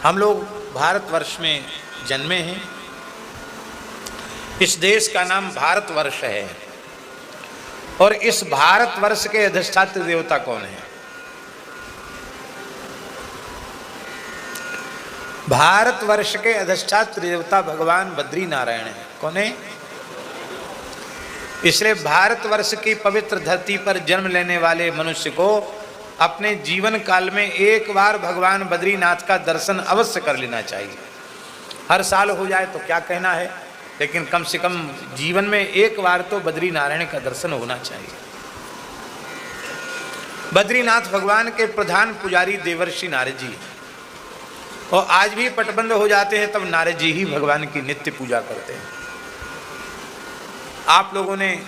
हम लोग भारतवर्ष में जन्मे हैं। इस देश का नाम भारतवर्ष है और इस भारतवर्ष के अधिष्ठात्री देवता कौन है? भारतवर्ष के अधिष्ठात्री देवता भगवान बद्री नारायण है। कौन है? इसलिए भारतवर्ष की पवित्र धरती पर जन्म लेने वाले मनुष्य को अपने जीवन काल में एक बार भगवान बद्रीनाथ का दर्शन अवश्य कर लेना चाहिए। हर साल हो जाए तो क्या कहना है, लेकिन कम से कम जीवन में एक बार तो बद्री नारायण का दर्शन होना चाहिए। बद्रीनाथ भगवान के प्रधान पुजारी देवर्षि नारद जी, और आज भी पटबंध हो जाते हैं तब नारद जी ही भगवान की नित्य पूजा करते हैं। आप लोगों ने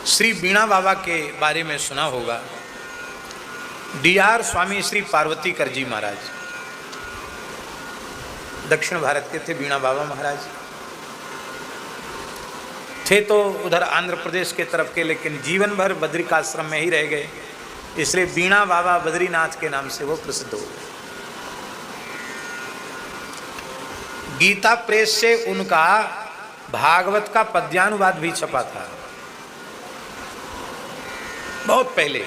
श्री बीणा बाबा के बारे में सुना होगा। डीआर स्वामी श्री पार्वती कर जी महाराज दक्षिण भारत के थे। बीणा बाबा महाराज थे तो उधर आंध्र प्रदेश के तरफ के, लेकिन जीवन भर बद्रिकाश्रम में ही रह गए, इसलिए बीणा बाबा बद्रीनाथ के नाम से वो प्रसिद्ध हो गए। गीता प्रेस से उनका भागवत का पद्यानुवाद भी छपा था बहुत पहले,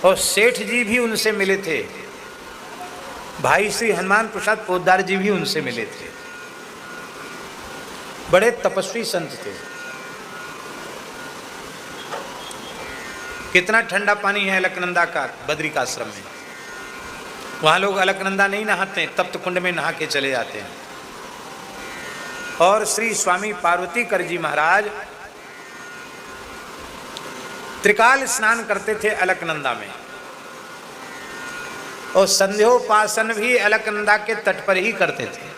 और सेठ जी भी उनसे मिले थे। भाई श्री हनुमान प्रसाद पोद्दार जी भी उनसे मिले थे। बड़े तपस्वी संत थे। कितना ठंडा पानी है अलकनंदा का बद्री का आश्रम में। वहां लोग अलकनंदा नहीं नहाते, तप्त कुंड में नहा के चले जाते हैं। और श्री स्वामी पार्वती कर जी महाराज त्रिकाल स्नान करते थे अलकनंदा में, और संध्योपासन भी अलकनंदा के तट पर ही करते थे।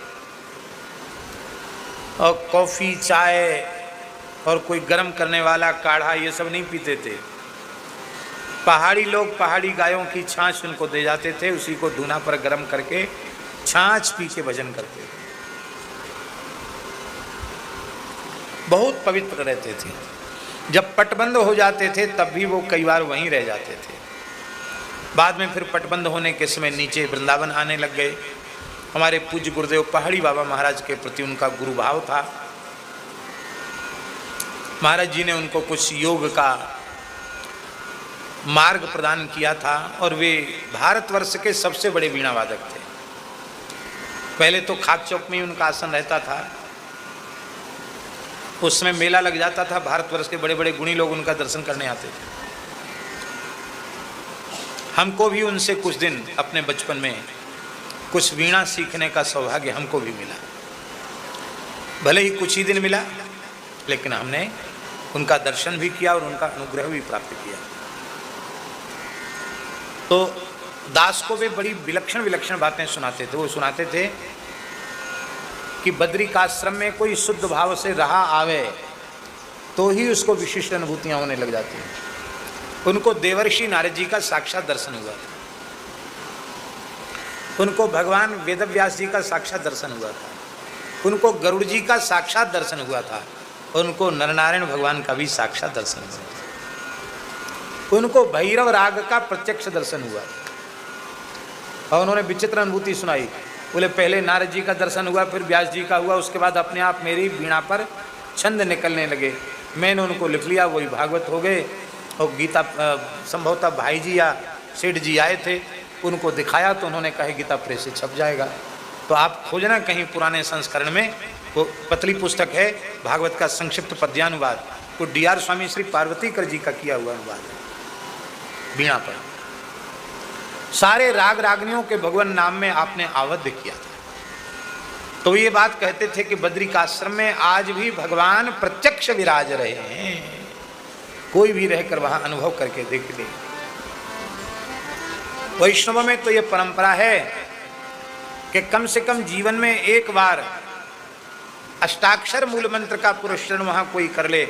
और कॉफी चाय और कोई गर्म करने वाला काढ़ा ये सब नहीं पीते थे। पहाड़ी लोग पहाड़ी गायों की छाछ उनको दे जाते थे, उसी को धूना पर गर्म करके छाछ पी के भजन करते थे। बहुत पवित्र रहते थे। जब पटबंद हो जाते थे तब भी वो कई बार वहीं रह जाते थे। बाद में फिर पटबंद होने के समय नीचे वृंदावन आने लग गए। हमारे पूज्य गुरुदेव पहाड़ी बाबा महाराज के प्रति उनका गुरु भाव था। महाराज जी ने उनको कुछ योग का मार्ग प्रदान किया था, और वे भारतवर्ष के सबसे बड़े वीणा वादक थे। पहले तो खाक चौक में ही उनका आसन रहता था। उसमें मेला लग जाता था, भारतवर्ष के बड़े बड़े गुणी लोग उनका दर्शन करने आते थे। हमको भी उनसे कुछ दिन अपने बचपन में कुछ वीणा सीखने का सौभाग्य हमको भी मिला। भले ही कुछ ही दिन मिला, लेकिन हमने उनका दर्शन भी किया और उनका अनुग्रह भी प्राप्त किया। तो दास को वे बड़ी विलक्षण विलक्षण बातें सुनाते थे। वो सुनाते थे कि बद्रिकाश्रम में कोई शुद्ध भाव से रहा आवे तो ही उसको विशिष्ट अनुभूतियां होने लग जाती हैं। उनको देवर्षि नारद जी का साक्षात दर्शन हुआ था। उनको भगवान वेदव्यास जी का साक्षात दर्शन हुआ था। उनको गरुड़ जी का साक्षात दर्शन हुआ था। उनको नरनारायण भगवान का भी साक्षात दर्शन हुआ था। उनको भैरव राग का प्रत्यक्ष दर्शन हुआ और उन्होंने विचित्र अनुभूति सुनाई। बोले पहले नारद जी का दर्शन हुआ, फिर व्यास जी का हुआ, उसके बाद अपने आप मेरी वीणा पर छंद निकलने लगे। मैंने उनको लिख लिया, वही भागवत हो गए। और गीता संभवतः भाई जी या सेठ जी आए थे, उनको दिखाया तो उन्होंने कहा गीता प्रेस से छप जाएगा। तो आप खोजना कहीं पुराने संस्करण में, वो पतली पुस्तक है भागवत का संक्षिप्त पद्यानुवाद, वो डीआर स्वामी श्री पार्वती कर जी का किया हुआ अनुवाद है वीणा पर। सारे राग रागनियों के भगवान नाम में आपने आबद्ध किया था। तो ये बात कहते थे कि बद्रिकाश्रम में आज भी भगवान प्रत्यक्ष विराज रहे हैं। कोई भी रहकर वहां अनुभव करके देख ले। वैष्णव में तो ये परंपरा है कि कम से कम जीवन में एक बार अष्टाक्षर मूल मंत्र का पुरस्चरण वहां कोई कर ले।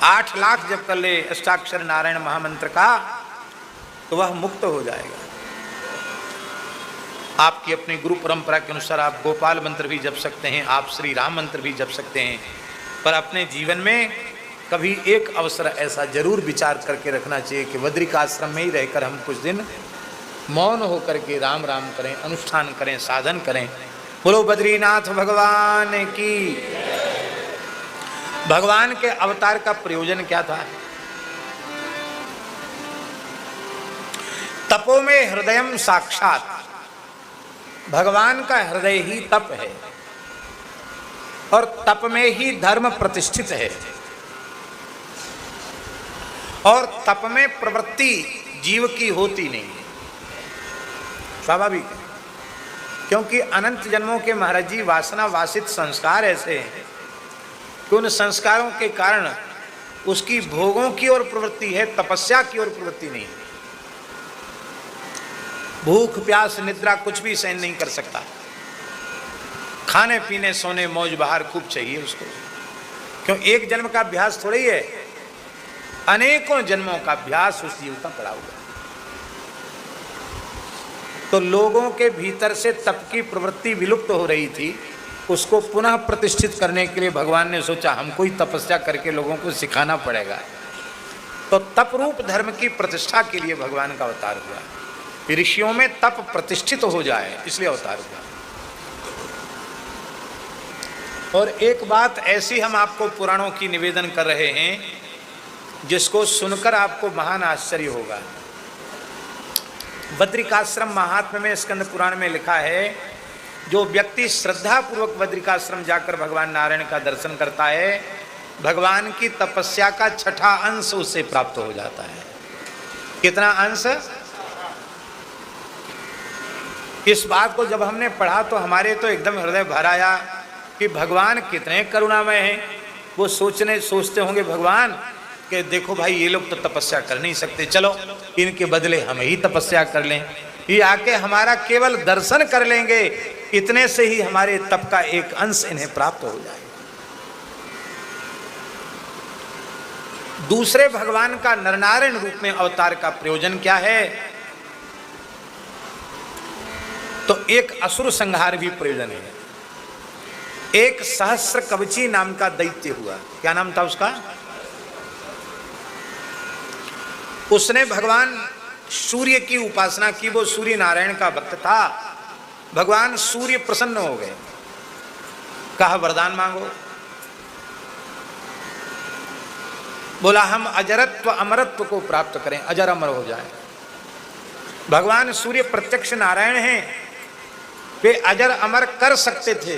8 लाख जब कर ले अष्टाक्षर नारायण महामंत्र का, तो वह मुक्त हो जाएगा। आपकी अपनी गुरु परंपरा के अनुसार आप गोपाल मंत्र भी जप सकते हैं, आप श्री राम मंत्र भी जप सकते हैं, पर अपने जीवन में कभी एक अवसर ऐसा जरूर विचार करके रखना चाहिए कि बद्रिकाश्रम में ही रहकर हम कुछ दिन मौन होकर के राम राम करें, अनुष्ठान करें, साधन करें। बोलो बद्रीनाथ भगवान की। भगवान के अवतार का प्रयोजन क्या था? तपो में हृदयम साक्षात, भगवान का हृदय ही तप है और तप में ही धर्म प्रतिष्ठित है और तप में प्रवृत्ति जीव की होती नहीं है, स्वाभाविक है। क्योंकि अनंत जन्मों के महाराज जी वासना वासित संस्कार ऐसे हैं कि उन संस्कारों के कारण उसकी भोगों की ओर प्रवृत्ति है, तपस्या की ओर प्रवृत्ति नहीं है। भूख प्यास निद्रा कुछ भी सहन नहीं कर सकता, खाने पीने सोने मौज बहार खूब चाहिए उसको। क्यों? एक जन्म का अभ्यास थोड़ा ही है, अनेकों जन्मों का अभ्यास उस जीव का पड़ा हुआ। तो लोगों के भीतर से तप की प्रवृत्ति विलुप्त हो रही थी, उसको पुनः प्रतिष्ठित करने के लिए भगवान ने सोचा हमको ही तपस्या करके लोगों को सिखाना पड़ेगा। तो तप रूप धर्म की प्रतिष्ठा के लिए भगवान का अवतार हुआ, ऋषियों में तप प्रतिष्ठित हो जाए इसलिए अवतार हुआ। और एक बात ऐसी हम आपको पुराणों की निवेदन कर रहे हैं जिसको सुनकर आपको महान आश्चर्य होगा। बद्रिकाश्रम महात्म्य में स्कंद पुराण में लिखा है, जो व्यक्ति श्रद्धा पूर्वक बद्रिकाश्रम जाकर भगवान नारायण का दर्शन करता है, भगवान की तपस्या का 6ठा अंश उससे प्राप्त हो जाता है। कितना अंश? इस बात को जब हमने पढ़ा तो हमारे तो एकदम हृदय भर आया कि भगवान कितने करुणामय हैं। वो सोचते होंगे भगवान कि देखो भाई ये लोग तो तपस्या कर नहीं सकते, चलो इनके बदले हम ही तपस्या कर लें, ये आके हमारा केवल दर्शन कर लेंगे, इतने से ही हमारे तप का एक अंश इन्हें प्राप्त हो जाए। दूसरे भगवान का नरनारायण रूप में अवतार का प्रयोजन क्या है? तो एक असुर संहार भी प्रयोजन है। एक सहस्र कवची नाम का दैत्य हुआ, क्या नाम था उसका? उसने भगवान सूर्य की उपासना की, वो सूर्य नारायण का भक्त था। भगवान सूर्य प्रसन्न हो गए, कहा वरदान मांगो। बोला हम अजरत्व अमरत्व को प्राप्त करें, अजर अमर हो जाए। भगवान सूर्य प्रत्यक्ष नारायण हैं, वे अजर अमर कर सकते थे,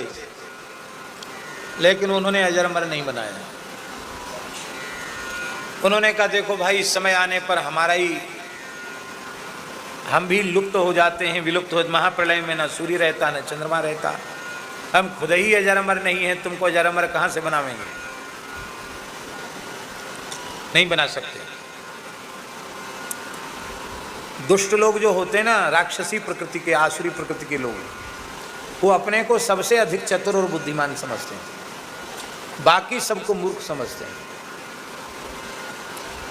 लेकिन उन्होंने अजर अमर नहीं बनाया। उन्होंने कहा देखो भाई, इस समय आने पर हमारा ही हम भी लुप्त हो जाते हैं, विलुप्त हो। महाप्रलय में न सूर्य रहता न चंद्रमा रहता, हम खुद ही अजर अमर नहीं है, तुमको अजर अमर कहाँ से बनावेंगे? नहीं बना सकते। दुष्ट लोग जो होते हैं ना, राक्षसी प्रकृति के, आसुरी प्रकृति के लोग, वो अपने को सबसे अधिक चतुर और बुद्धिमान समझते हैं, बाकी सबको मूर्ख समझते हैं।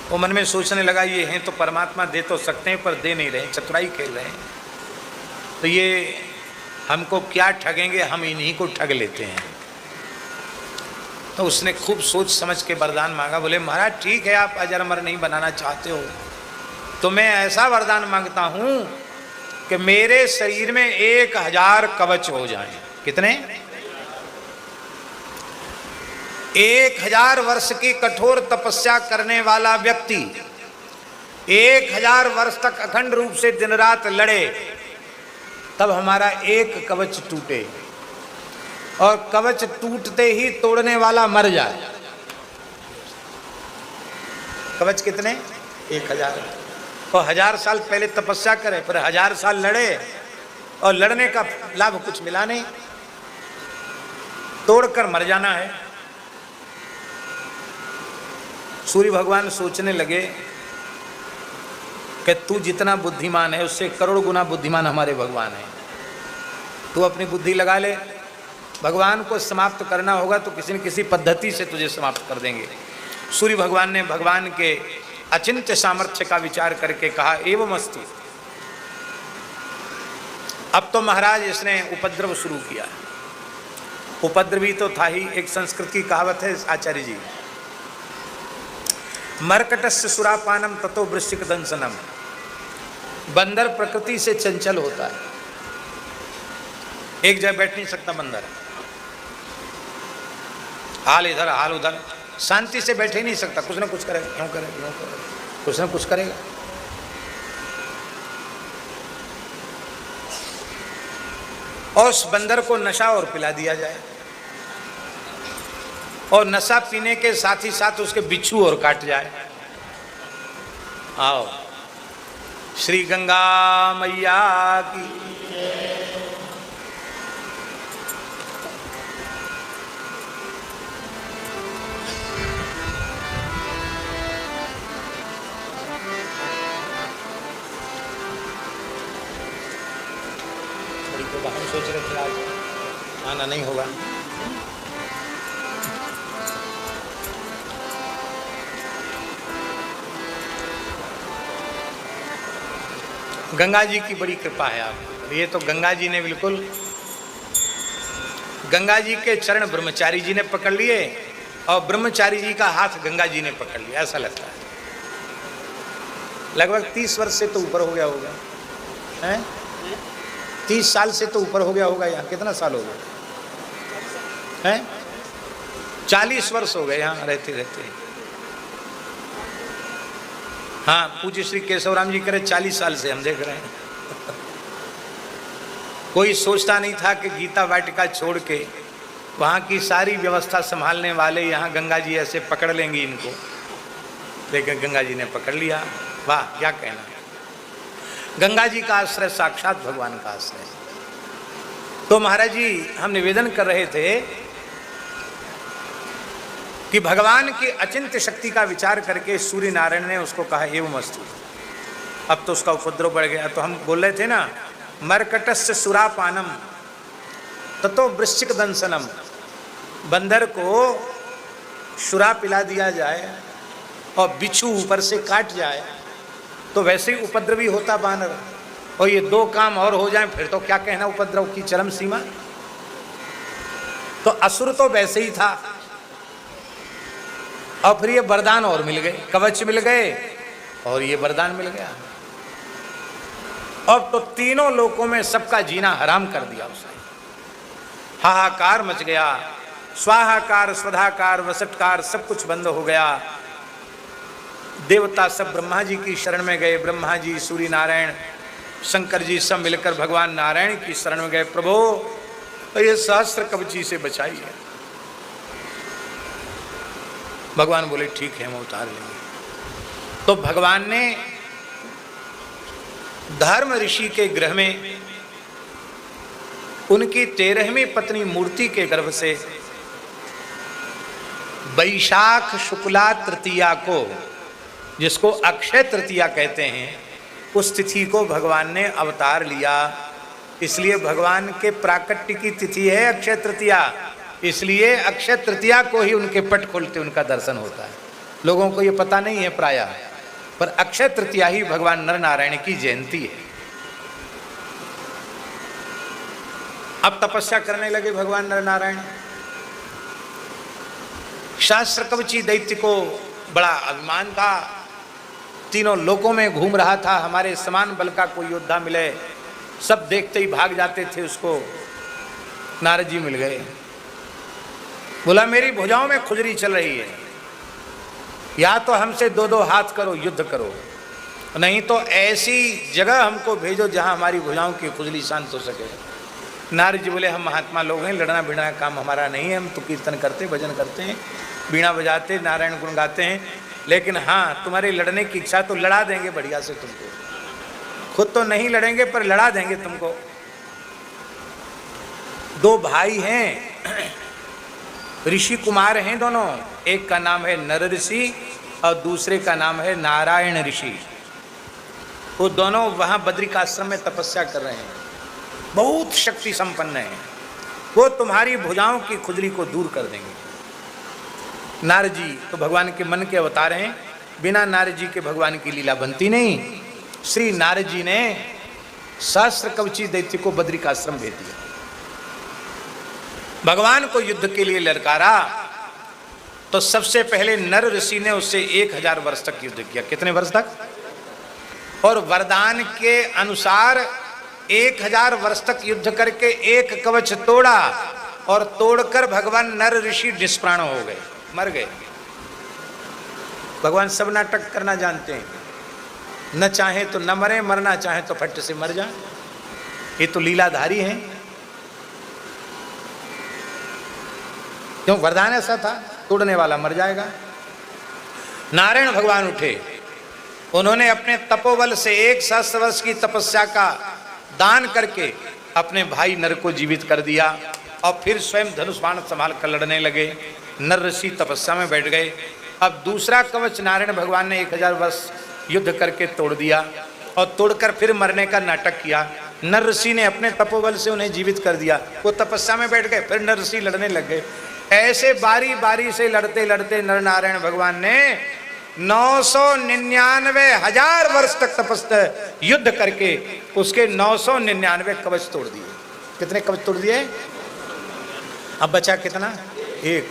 वो मन में सोचने लगा ये हैं तो परमात्मा दे तो सकते हैं पर दे नहीं रहे, चतुराई खेल रहे हैं, तो ये हमको क्या ठगेंगे, हम इन्हीं को ठग लेते हैं। तो उसने खूब सोच समझ के वरदान मांगा। बोले महाराज ठीक है, आप अजर अमर नहीं बनाना चाहते हो तो मैं ऐसा वरदान मांगता हूं कि मेरे शरीर में 1000 कवच हो जाएं। कितने? 1000 वर्ष की कठोर तपस्या करने वाला व्यक्ति 1000 वर्ष तक अखंड रूप से दिन रात लड़े, तब हमारा एक कवच टूटे, और कवच टूटते ही तोड़ने वाला मर जाए। कवच कितने? 1000। और 1000 साल पहले तपस्या करे, पर 1000 साल लड़े और लड़ने का लाभ कुछ मिला नहीं, तोड़कर मर जाना है। सूर्य भगवान सोचने लगे कि तू जितना बुद्धिमान है उससे करोड़ गुना बुद्धिमान हमारे भगवान है, तू अपनी बुद्धि लगा ले। भगवान को समाप्त करना होगा तो किसी न किसी पद्धति से तुझे समाप्त कर देंगे। सूर्य भगवान ने भगवान के अचिंत्य सामर्थ्य का विचार करके कहा एवं अस्तु। अब तो महाराज इसने उपद्रव शुरू किया। उपद्रवी तो था ही। एक संस्कृत की कहावत है आचार्य जी, मरकटस्य सुरापानम ततो वृश्चिक दंसनम। बंदर प्रकृति से चंचल होता है, एक जगह बैठ नहीं सकता बंदर, हाल इधर हाल उधर, शांति से बैठे नहीं सकता, कुछ ना कुछ करेगा, क्यों करेगा, कुछ ना कुछ करेगा। और उस बंदर को नशा और पिला दिया जाए, और नशा पीने के साथ ही साथ उसके बिच्छू और काट जाए। आओ श्री गंगा मैया की। हम सोच रहे थे आज आना नहीं होगा। गंगा जी की बड़ी कृपा है आप। ये तो गंगा जी ने बिल्कुल, गंगा जी के चरण ब्रह्मचारी जी ने पकड़ लिए और ब्रह्मचारी जी का हाथ गंगा जी ने पकड़ लिया, ऐसा लगता है। लगभग 30 वर्ष से तो ऊपर हो गया होगा, हैं? 30 साल से तो ऊपर हो गया होगा। यहाँ कितना साल हो गया हैं? 40 वर्ष हो गए यहाँ रहते रहते। हाँ, पूज्य श्री केशवराम जी करे 40 साल से हम देख रहे हैं। कोई सोचता नहीं था कि गीता वाटिका छोड़ के वहाँ की सारी व्यवस्था संभालने वाले यहाँ गंगा जी ऐसे पकड़ लेंगे इनको, लेकिन गंगा जी ने पकड़ लिया। वाह, क्या कहना है। गंगा जी का आश्रय साक्षात भगवान का आश्रय। तो महाराज जी हम निवेदन कर रहे थे कि भगवान की अचिंत्य शक्ति का विचार करके सूर्य नारायण ने उसको कहा एवं अस्तु। अब तो उसका उपद्रव बढ़ गया। तो हम बोल रहे थे ना, मरकटस्य सुरापानम ततो वृश्चिक दंसनम। बंदर को शुरा पिला दिया जाए और बिच्छू ऊपर से काट जाए तो वैसे ही उपद्रवी होता बानर, और ये दो काम और हो जाए फिर तो क्या कहना उपद्रव की चरम सीमा। तो असुर तो वैसे ही था, और फिर ये वरदान और मिल गए, कवच मिल गए और ये वरदान मिल गया। अब तो तीनों लोकों में सबका जीना हराम कर दिया उसने। हाहाकार मच गया, स्वाहाकार स्वधाकार वसटकार सब कुछ बंद हो गया। देवता सब ब्रह्मा जी की शरण में गए। ब्रह्मा जी, सूर्य नारायण, शंकर जी सब मिलकर भगवान नारायण की शरण में गए। प्रभु तो ये सहस्त्र कवची से बचाइए। भगवान बोले ठीक है, हम उतार लेंगे। तो भगवान ने धर्म ऋषि के गृह में उनकी 13वीं पत्नी मूर्ति के गर्भ से वैशाख शुक्ला तृतीया को, जिसको अक्षय तृतीया कहते हैं, उस तिथि को भगवान ने अवतार लिया। इसलिए भगवान के प्राकट्य की तिथि है अक्षय तृतीया। इसलिए अक्षय तृतीया को ही उनके पट खोलते उनका दर्शन होता है। लोगों को ये पता नहीं है प्रायः, पर अक्षय तृतीया ही भगवान नर नारायण की जयंती है। अब तपस्या करने लगे भगवान नर नारायण। शास्त्र कवची दैत्य को बड़ा अभिमान था, तीनों लोकों में घूम रहा था, हमारे समान बल का कोई योद्धा मिले, सब देखते ही भाग जाते थे उसको। नारद जी मिल गए, बोला मेरी भुजाओं में खुजली चल रही है, या तो हमसे दो दो हाथ करो, युद्ध करो, नहीं तो ऐसी जगह हमको भेजो जहां हमारी भुजाओं की खुजली शांत हो सके। नारद जी बोले हम महात्मा लोग हैं, लड़ना भिड़ना काम हमारा नहीं है, हम तो कीर्तन करते, भजन करते हैं, बीणा बजाते, नारायण गुण गाते हैं, लेकिन हाँ तुम्हारे लड़ने की इच्छा तो लड़ा देंगे बढ़िया से तुमको। खुद तो नहीं लड़ेंगे पर लड़ा देंगे तुमको। दो भाई हैं, ऋषि कुमार हैं दोनों, एक का नाम है नर ऋषि और दूसरे का नाम है नारायण ऋषि। वो दोनों वहाँ बद्रिकाश्रम में तपस्या कर रहे हैं, बहुत शक्ति संपन्न है, वो तुम्हारी भुजाओं की खुजली को दूर कर देंगे। नारद जी तो भगवान के मन के अवतार हैं, बिना नारद जी के भगवान की लीला बनती नहीं। श्री नारद जी ने सहस्त्र कवची दैत्य को बद्रिकाश्रम भेज दिया, भगवान को युद्ध के लिए ललकारा। तो सबसे पहले नर ऋषि ने उससे 1000 वर्ष तक युद्ध किया। कितने वर्ष तक? और वरदान के अनुसार 1000 वर्ष तक युद्ध करके एक कवच तोड़ा, और तोड़कर भगवान नर ऋषि निष्प्राण हो गए, मर गए। भगवान सब नाटक करना जानते हैं, न चाहे तो न मरे, मरना चाहे तो फट से मर जाए। ये तो लीलाधारी हैं। क्यों? वरदान ऐसा था, तोड़ने वाला मर जाएगा। नारायण भगवान उठे, उन्होंने अपने तपोबल से 1 सहस्त्र वर्ष की तपस्या का दान करके अपने भाई नर को जीवित कर दिया, और फिर स्वयं धनुष बाण संभाल कर लड़ने लगे। नर ऋषि तपस्या में बैठ गए। अब दूसरा कवच नारायण भगवान ने 1000 वर्ष युद्ध करके तोड़ दिया, और तोड़कर फिर मरने का नाटक किया। नर ऋषि ने अपने तपोबल से उन्हें जीवित कर दिया। वो तपस्या में बैठ गए, फिर नर ऋषि लड़ने लग गए। ऐसे बारी बारी से लड़ते लड़ते नर नारायण भगवान ने 999,000 वर्ष तक तपस्या युद्ध करके उसके 999 कवच तोड़ दिए। कितने कवच तोड़ दिए? अब बचा कितना? 1।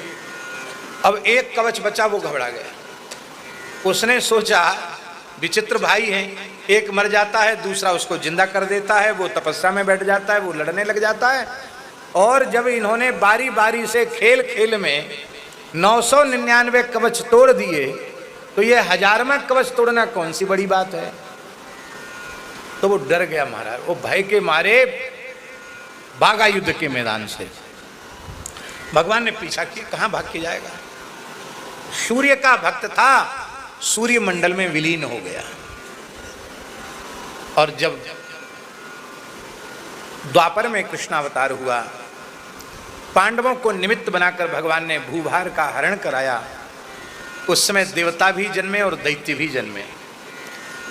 अब 1 कवच बचा, वो घबरा गया। उसने सोचा विचित्र भाई हैं, एक मर जाता है, दूसरा उसको जिंदा कर देता है, वो तपस्या में बैठ जाता है, वो लड़ने लग जाता है। और जब इन्होंने बारी बारी से खेल खेल में 999 कवच तोड़ दिए, तो ये 1000वां कवच तोड़ना कौन सी बड़ी बात है। तो वो डर गया महाराज, वो भय के मारे भागा युद्ध के मैदान से। भगवान ने पीछा किया, कहां भाग के जाएगा। सूर्य का भक्त था, सूर्य मंडल में विलीन हो गया। और जब द्वापर में कृष्णावतार हुआ, पांडवों को निमित्त बनाकर भगवान ने भूभार का हरण कराया। उस समय देवता भी जन्मे और दैत्य भी जन्मे।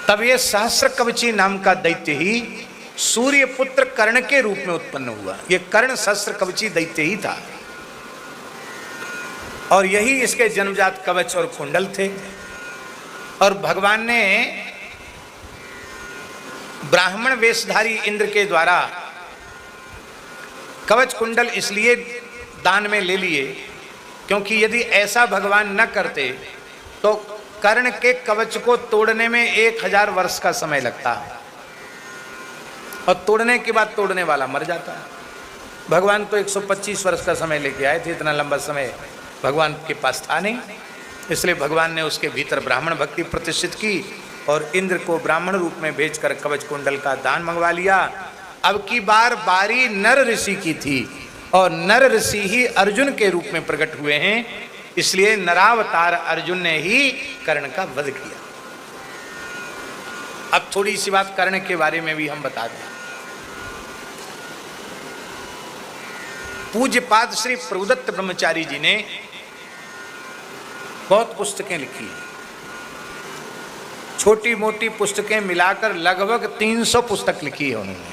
तब ये सहस्र कवची नाम का दैत्य ही सूर्य पुत्र कर्ण के रूप में उत्पन्न हुआ। ये कर्ण सहस्र कवची दैत्य ही था, और यही इसके जन्मजात कवच और कुंडल थे। और भगवान ने ब्राह्मण वेशधारी इंद्र के द्वारा कवच कुंडल इसलिए दान में ले लिए, क्योंकि यदि ऐसा भगवान न करते तो कर्ण के कवच को तोड़ने में 1000 वर्ष का समय लगता, और तोड़ने के बाद तोड़ने वाला मर जाता। भगवान तो 125 वर्ष का समय लेके आए थे, इतना लंबा समय भगवान के पास था नहीं। इसलिए भगवान ने उसके भीतर ब्राह्मण भक्ति प्रतिष्ठित की, और इंद्र को ब्राह्मण रूप में भेजकर कवच कुंडल का दान मंगवा लिया। अब की बार बारी नर ऋषि की थी, और नर ऋषि ही अर्जुन के रूप में प्रकट हुए हैं। इसलिए नरावतार अर्जुन ने ही कर्ण का वध किया। अब थोड़ी सी बात कर्ण के बारे में भी हम बता दें। पूज्यपाद श्री प्रभुदत्त ब्रह्मचारी जी ने बहुत पुस्तकें लिखी, छोटी मोटी पुस्तकें मिलाकर लगभग 300 पुस्तक लिखी है उन्होंने।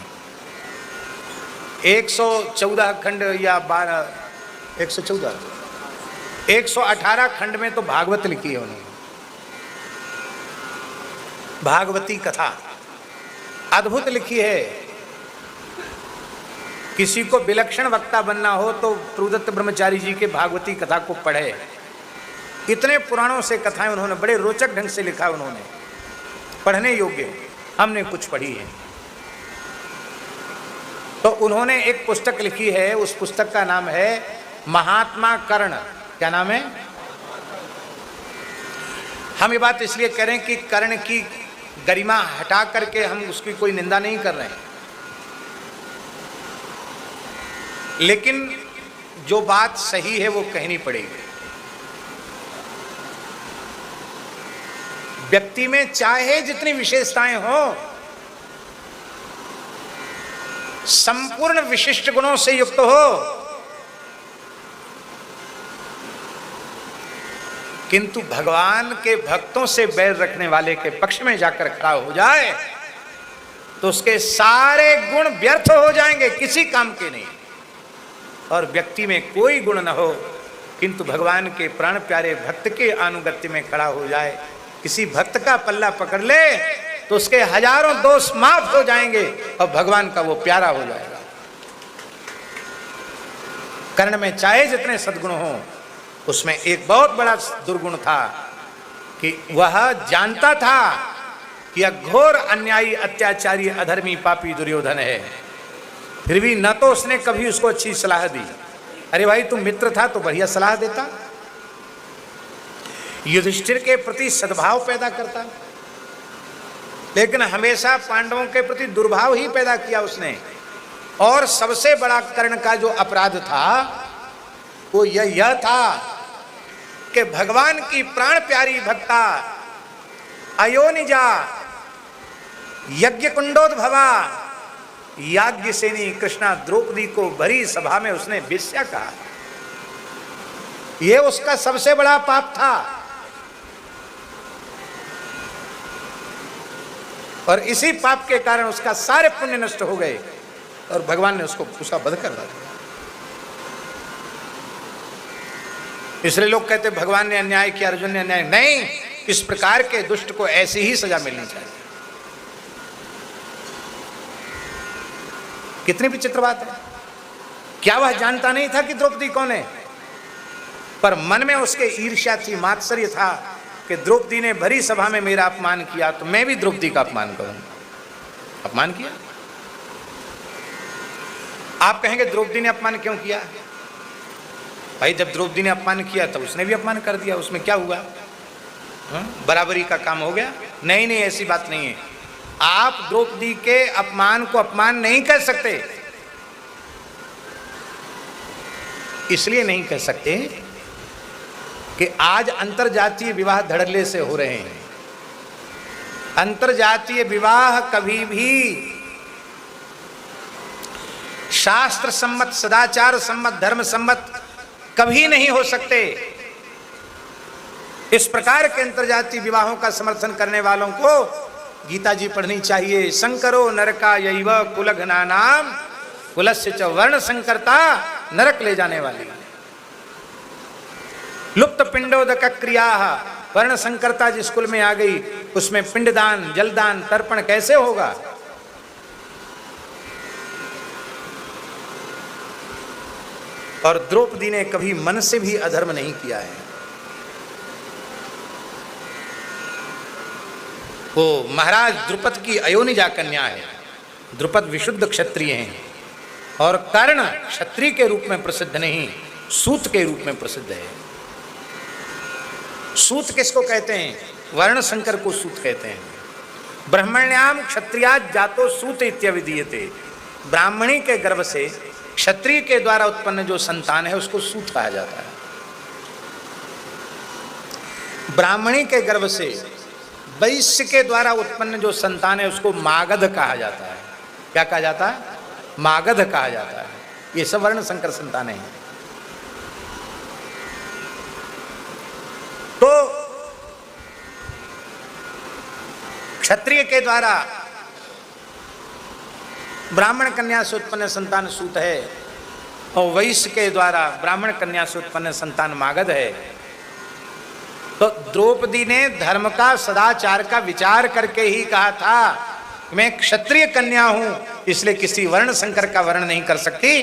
114 खंड या 118 खंड में तो भागवत लिखी है उन्होंने। भागवती कथा अद्भुत लिखी है। किसी को विलक्षण वक्ता बनना हो तो प्रभुदत्त ब्रह्मचारी जी के भागवती कथा को पढ़े। इतने पुराणों से कथाएं उन्होंने बड़े रोचक ढंग से लिखा, उन्होंने पढ़ने योग्य। हमने कुछ पढ़ी है। तो उन्होंने एक पुस्तक लिखी है, उस पुस्तक का नाम है महात्मा कर्ण। क्या नाम है? हम ये बात इसलिए कह रहे हैं कि कर्ण की गरिमा हटा करके हम उसकी कोई निंदा नहीं कर रहे हैं, लेकिन जो बात सही है वो कहनी पड़ेगी। व्यक्ति में चाहे जितनी विशेषताएं हो, संपूर्ण विशिष्ट गुणों से युक्त हो, किंतु भगवान के भक्तों से बैर रखने वाले के पक्ष में जाकर खड़ा हो जाए तो उसके सारे गुण व्यर्थ हो जाएंगे, किसी काम के नहीं। और व्यक्ति में कोई गुण न हो, किंतु भगवान के प्राण प्यारे भक्त के अनुगत्य में खड़ा हो जाए, किसी भक्त का पल्ला पकड़ ले तो उसके हजारों दोष माफ हो जाएंगे और भगवान का वो प्यारा हो जाएगा। कर्ण में चाहे जितने सद्गुण हो, उसमें एक बहुत बड़ा दुर्गुण था कि वह जानता था कि घोर अन्यायी, अत्याचारी, अधर्मी, पापी दुर्योधन है, फिर भी न तो उसने कभी उसको अच्छी सलाह दी। अरे भाई तू मित्र था तो बढ़िया सलाह देता, युधिष्ठिर के प्रति सद्भाव पैदा करता, लेकिन हमेशा पांडवों के प्रति दुर्भाव ही पैदा किया उसने। और सबसे बड़ा कर्ण का जो अपराध था वो यह था कि भगवान की प्राण प्यारी भक्ता अयोनिजा यज्ञ कुंडोद्भवा याज्ञसेनी कृष्णा द्रौपदी को भरी सभा में उसने वेश्या कहा। यह उसका सबसे बड़ा पाप था। और इसी पाप के कारण उसका सारे पुण्य नष्ट हो गए और भगवान ने उसका वध कर दिया। इसलिए लोग कहते भगवान ने अन्याय किया, अर्जुन ने अन्याय नहीं, इस प्रकार के दुष्ट को ऐसी ही सजा मिलनी चाहिए। कितनी विचित्र बात है। क्या वह जानता नहीं था कि द्रौपदी कौन है? पर मन में उसके ईर्ष्या थी, मात्सर्य था कि द्रौपदी ने भरी सभा में मेरा अपमान किया तो मैं भी द्रौपदी का अपमान करूंगा। अपमान किया। आप कहेंगे द्रौपदी ने अपमान क्यों किया? भाई जब द्रौपदी ने अपमान किया तो उसने भी अपमान कर दिया, उसमें क्या हुआ? बराबरी का काम हो गया? नहीं नहीं, ऐसी बात नहीं है। आप द्रौपदी के अपमान को अपमान नहीं कर सकते। इसलिए नहीं कह सकते कि आज अंतरजातीय विवाह धड़ल्ले से हो रहे हैं। अंतरजातीय विवाह कभी भी शास्त्र सम्मत, सदाचार सम्मत, धर्म सम्मत कभी नहीं हो सकते। इस प्रकार के अंतरजातीय विवाहों का समर्थन करने वालों को गीता जी पढ़नी चाहिए। संकरो नरका यैव कुलघ्नानाम कुलस्य च वर्ण संकरता, नरक ले जाने वाली। लुप्त पिंडोदक क्रिया, वर्ण संकरता जिस कुल में आ गई उसमें पिंडदान, जलदान, तर्पण कैसे होगा? और द्रौपदी ने कभी मन से भी अधर्म नहीं किया है। वो महाराज द्रुपद की अयोनिजा कन्या है। द्रुपद विशुद्ध क्षत्रिय हैं और कर्ण क्षत्रिय के रूप में प्रसिद्ध नहीं, सूत के रूप में प्रसिद्ध है। सूत किसको कहते हैं? वर्ण संकर को सूत कहते हैं। ब्रह्मण्याम क्षत्रियात् जातो सूत इत्यविधीयते। ब्राह्मणी के गर्भ से क्षत्रिय के द्वारा उत्पन्न जो संतान है उसको सूत कहा जाता है। ब्राह्मणी के गर्भ से वैश्य के द्वारा उत्पन्न जो संतान है उसको मागध कहा जाता है। क्या कहा जाता है? मागध कहा जाता है। ये सब वर्ण संकर संतानें हैं। तो क्षत्रिय के द्वारा ब्राह्मण कन्या से उत्पन्न संतान सूत है और वैश्य के द्वारा ब्राह्मण कन्या से उत्पन्न संतान मागध है। तो द्रौपदी ने धर्म का, सदाचार का विचार करके ही कहा था मैं क्षत्रिय कन्या हूं, इसलिए किसी वर्ण संकर का वर्ण नहीं कर सकती।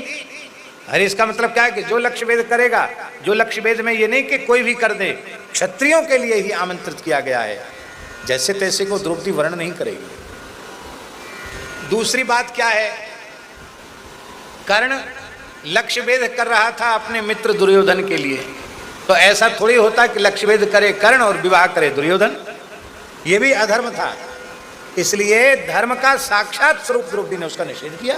अरे इसका मतलब क्या है कि जो लक्ष्य भेद करेगा, जो लक्ष्य भेद में ये नहीं कि कोई भी कर दे, क्षत्रियों के लिए ही आमंत्रित किया गया है। जैसे तैसे को द्रौपदी वर्ण नहीं करेगी। दूसरी बात क्या है? कर्ण लक्ष्य भेद कर रहा था अपने मित्र दुर्योधन के लिए, तो ऐसा थोड़ी होता कि लक्ष्य भेद करे कर्ण और विवाह करे दुर्योधन। ये भी अधर्म था। इसलिए धर्म का साक्षात स्वरूप द्रौपदी ने उसका निषेध किया।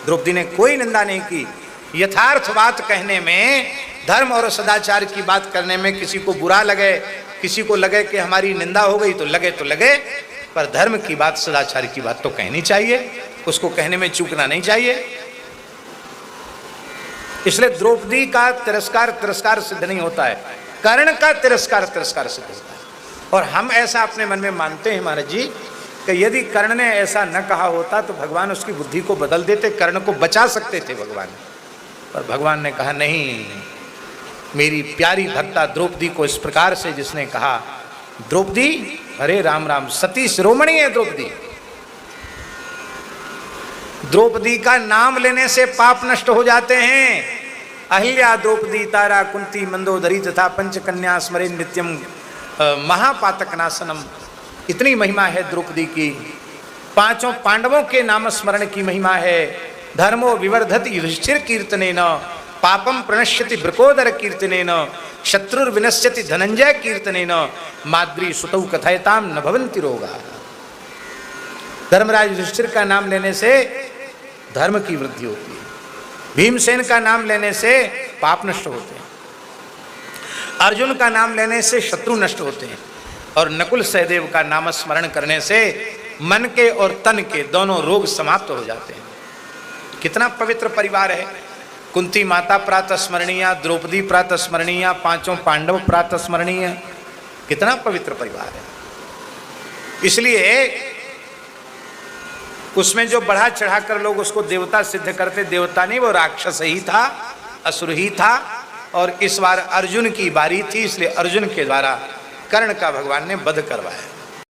द्रौपदी ने कोई निंदा नहीं की। यथार्थ बात कहने में, धर्म और सदाचार की बात करने में किसी को बुरा लगे, किसी को लगे कि हमारी निंदा हो गई तो लगे, पर धर्म की बात, सदाचार की बात तो कहनी चाहिए, उसको कहने में चूकना नहीं चाहिए। इसलिए द्रौपदी का तिरस्कार सिद्ध नहीं होता है, कर्ण का तिरस्कार सिद्ध होता है। और हम ऐसा अपने मन में मानते हैं महाराज जी कि यदि कर्ण ने ऐसा न कहा होता तो भगवान उसकी बुद्धि को बदल देते, कर्ण को बचा सकते थे भगवान। पर भगवान ने कहा नहीं, मेरी प्यारी भक्ता द्रौपदी को इस प्रकार से जिसने कहा, द्रौपदी, अरे राम राम, सती शिरोमणि है द्रौपदी। द्रौपदी का नाम लेने से पाप नष्ट हो जाते हैं। अहिल्या द्रौपदी तारा कुंती मंदोदरी तथा पंचकन्या स्मरे नित्यम महापातकनाशनम। इतनी महिमा है द्रौपदी की। पांचों पांडवों के नाम स्मरण की महिमा है। धर्मो विवर्धति युधिष्ठिर कीर्तनेन, पापम प्रणश्यति ब्रकोदर कीर्तनेन, शत्रुर्विनश्यति धनंजय कीर्तनेन, माद्री सुतौ कथयताम न भवन्ति रोगा। धर्मराज युधिष्ठिर का नाम लेने से धर्म की वृद्धि होती है। भीमसेन का नाम लेने से पाप नष्ट होते हैं। अर्जुन का नाम लेने से शत्रु नष्ट होते हैं। और नकुल सहदेव का नाम स्मरण करने से मन के और तन के दोनों रोग समाप्त हो जाते हैं। कितना पवित्र परिवार है। कुंती माता प्रातः स्मरणीय, द्रौपदी प्रातः स्मरणीय, पांचों पांडव प्रातः स्मरणीय। कितना पवित्र परिवार है। इसलिए उसमें जो बढ़ा चढ़ाकर लोग उसको देवता सिद्ध करते, देवता नहीं, वो राक्षस ही था, असुर ही था। और इस बार अर्जुन की बारी थी, इसलिए अर्जुन के द्वारा कर्ण का भगवान ने वध करवाया।